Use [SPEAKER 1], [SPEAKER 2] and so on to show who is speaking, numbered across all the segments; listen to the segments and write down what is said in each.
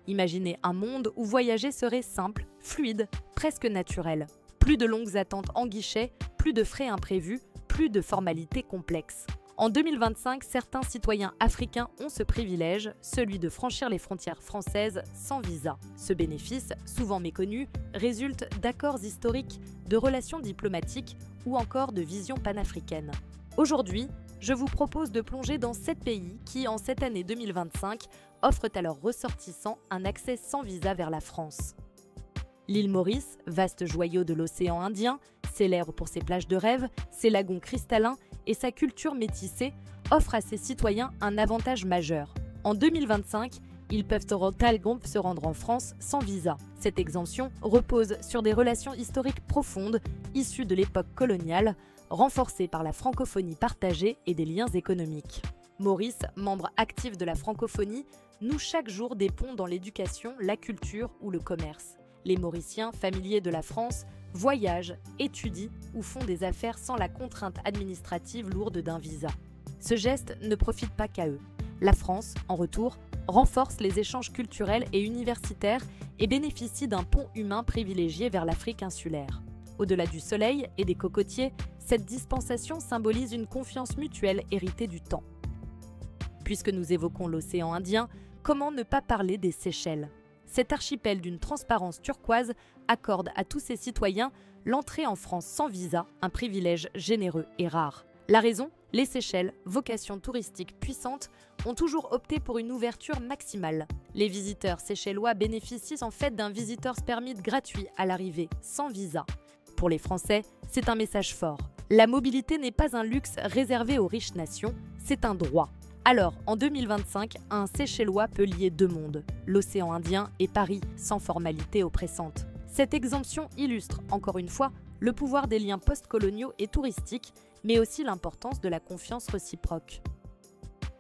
[SPEAKER 1] Imaginez un monde où voyager serait simple, fluide, presque naturel. Plus de longues attentes en guichet, plus de frais imprévus, plus de formalités complexes. En 2025, certains citoyens africains ont ce privilège, celui de franchir les frontières françaises sans visa. Ce bénéfice, souvent méconnu, résulte d'accords historiques, de relations diplomatiques ou encore de visions panafricaines. Aujourd'hui, je vous propose de plonger dans 7 pays qui, en cette année 2025, offrent à leurs ressortissants un accès sans visa vers la France. L'île Maurice, vaste joyau de l'océan Indien, célèbre pour ses plages de rêve, ses lagons cristallins et sa culture métissée, offre à ses citoyens un avantage majeur. En 2025, ils peuvent totalement se rendre en France sans visa. Cette exemption repose sur des relations historiques profondes, issues de l'époque coloniale, renforcées par la francophonie partagée et des liens économiques. Maurice, membre actif de la francophonie, noue chaque jour des ponts dans l'éducation, la culture ou le commerce. Les Mauriciens, familiers de la France, voyagent, étudient ou font des affaires sans la contrainte administrative lourde d'un visa. Ce geste ne profite pas qu'à eux. La France, en retour, renforce les échanges culturels et universitaires et bénéficie d'un pont humain privilégié vers l'Afrique insulaire. Au-delà du soleil et des cocotiers, cette dispensation symbolise une confiance mutuelle héritée du temps. Puisque nous évoquons l'océan Indien, comment ne pas parler des Seychelles ? Cet archipel d'une transparence turquoise accorde à tous ses citoyens l'entrée en France sans visa, un privilège généreux et rare. La raison ? Les Seychelles, vocation touristique puissante, ont toujours opté pour une ouverture maximale. Les visiteurs seychellois bénéficient en fait d'un visitor's permit gratuit à l'arrivée, sans visa. Pour les Français, c'est un message fort. La mobilité n'est pas un luxe réservé aux riches nations, c'est un droit. Alors, en 2025, un Seychellois peut lier deux mondes, l'océan Indien et Paris, sans formalité oppressante. Cette exemption illustre, encore une fois, le pouvoir des liens postcoloniaux et touristiques, mais aussi l'importance de la confiance réciproque.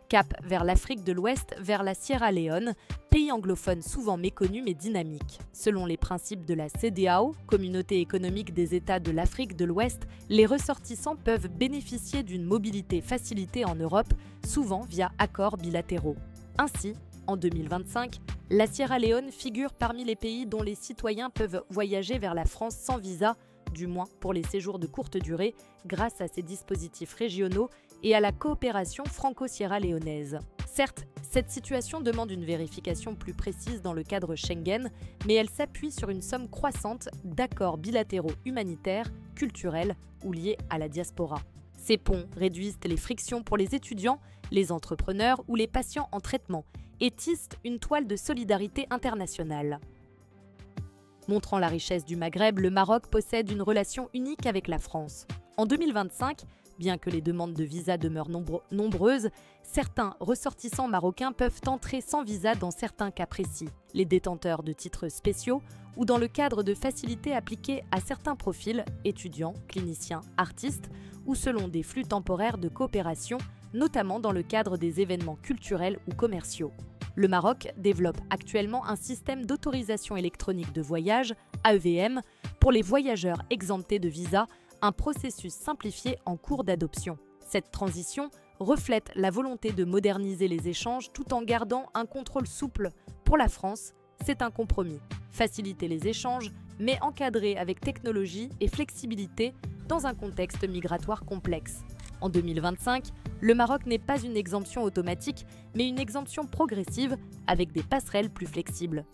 [SPEAKER 1] Cap vers l'Afrique de l'Ouest, vers la Sierra Leone, pays anglophone souvent méconnu mais dynamique. Selon les principes de la CEDEAO, Communauté économique des États de l'Afrique de l'Ouest, les ressortissants peuvent bénéficier d'une mobilité facilitée en Europe, souvent via accords bilatéraux. Ainsi, en 2025, la Sierra Leone figure parmi les pays dont les citoyens peuvent voyager vers la France sans visa, du moins pour les séjours de courte durée, grâce à ces dispositifs régionaux et à la coopération franco-sierra-léonaise. Certes, cette situation demande une vérification plus précise dans le cadre Schengen, mais elle s'appuie sur une somme croissante d'accords bilatéraux humanitaires, culturels ou liés à la diaspora. Ces ponts réduisent les frictions pour les étudiants, les entrepreneurs ou les patients en traitement et tissent une toile de solidarité internationale. Montrant la richesse du Maghreb, le Maroc possède une relation unique avec la France. En 2025, bien que les demandes de visa demeurent nombreuses, certains ressortissants marocains peuvent entrer sans visa dans certains cas précis, les détenteurs de titres spéciaux ou dans le cadre de facilités appliquées à certains profils, étudiants, cliniciens, artistes, ou selon des flux temporaires de coopération, notamment dans le cadre des événements culturels ou commerciaux. Le Maroc développe actuellement un système d'autorisation électronique de voyage, AEVM, pour les voyageurs exemptés de visa, un processus simplifié en cours d'adoption. Cette transition reflète la volonté de moderniser les échanges tout en gardant un contrôle souple. Pour la France, c'est un compromis. Faciliter les échanges, mais encadrer avec technologie et flexibilité dans un contexte migratoire complexe. En 2025, le Maroc n'est pas une exemption automatique, mais une exemption progressive avec des passerelles plus flexibles.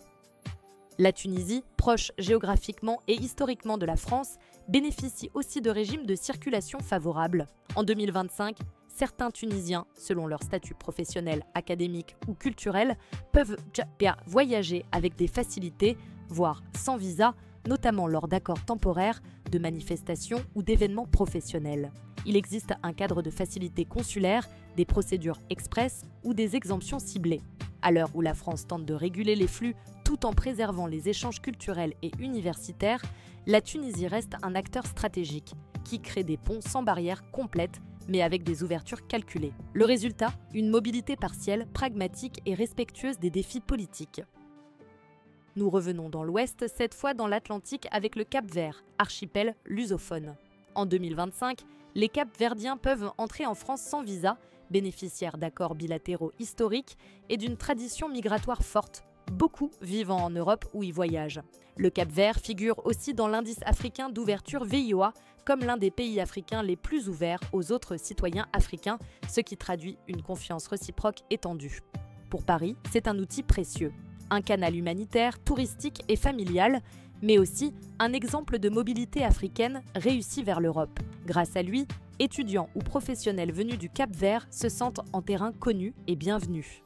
[SPEAKER 1] La Tunisie, proche géographiquement et historiquement de la France, bénéficie aussi de régimes de circulation favorables. En 2025, certains Tunisiens, selon leur statut professionnel, académique ou culturel, peuvent voyager avec des facilités, voire sans visa, notamment lors d'accords temporaires, de manifestations ou d'événements professionnels. Il existe un cadre de facilité consulaire, des procédures express ou des exemptions ciblées. À l'heure où la France tente de réguler les flux tout en préservant les échanges culturels et universitaires, la Tunisie reste un acteur stratégique qui crée des ponts sans barrières complètes mais avec des ouvertures calculées. Le résultat, une mobilité partielle, pragmatique et respectueuse des défis politiques. Nous revenons dans l'Ouest, cette fois dans l'Atlantique avec le Cap-Vert, archipel lusophone. En 2025, les Cap-Verdiens peuvent entrer en France sans visa, bénéficiaires d'accords bilatéraux historiques et d'une tradition migratoire forte, beaucoup vivant en Europe ou y voyagent. Le Cap-Vert figure aussi dans l'indice africain d'ouverture VOA comme l'un des pays africains les plus ouverts aux autres citoyens africains, ce qui traduit une confiance réciproque étendue. Pour Paris, c'est un outil précieux. Un canal humanitaire, touristique et familial, mais aussi un exemple de mobilité africaine réussie vers l'Europe. Grâce à lui, étudiants ou professionnels venus du Cap-Vert se sentent en terrain connu et bienvenus.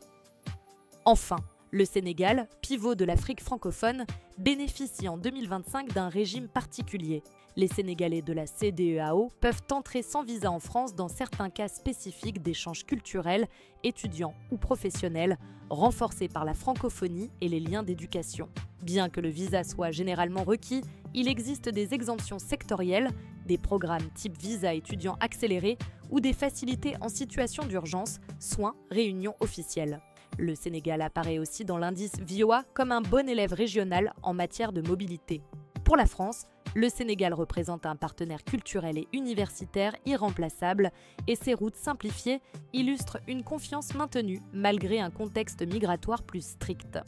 [SPEAKER 1] Enfin, le Sénégal, pivot de l'Afrique francophone, bénéficie en 2025 d'un régime particulier. Les Sénégalais de la CEDEAO peuvent entrer sans visa en France dans certains cas spécifiques d'échanges culturels, étudiants ou professionnels, renforcés par la francophonie et les liens d'éducation. Bien que le visa soit généralement requis, il existe des exemptions sectorielles, des programmes type visa étudiant accéléré ou des facilités en situation d'urgence, soins, réunions officielles. Le Sénégal apparaît aussi dans l'indice VOA comme un bon élève régional en matière de mobilité. Pour la France, le Sénégal représente un partenaire culturel et universitaire irremplaçable et ses routes simplifiées illustrent une confiance maintenue malgré un contexte migratoire plus strict.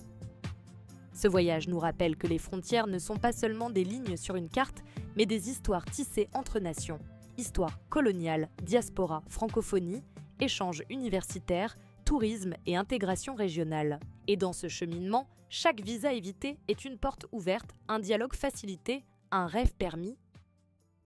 [SPEAKER 1] Ce voyage nous rappelle que les frontières ne sont pas seulement des lignes sur une carte, mais des histoires tissées entre nations. Histoire coloniale, diaspora, francophonie, échanges universitaires, tourisme et intégration régionale. Et dans ce cheminement, chaque visa évité est une porte ouverte, un dialogue facilité, un rêve permis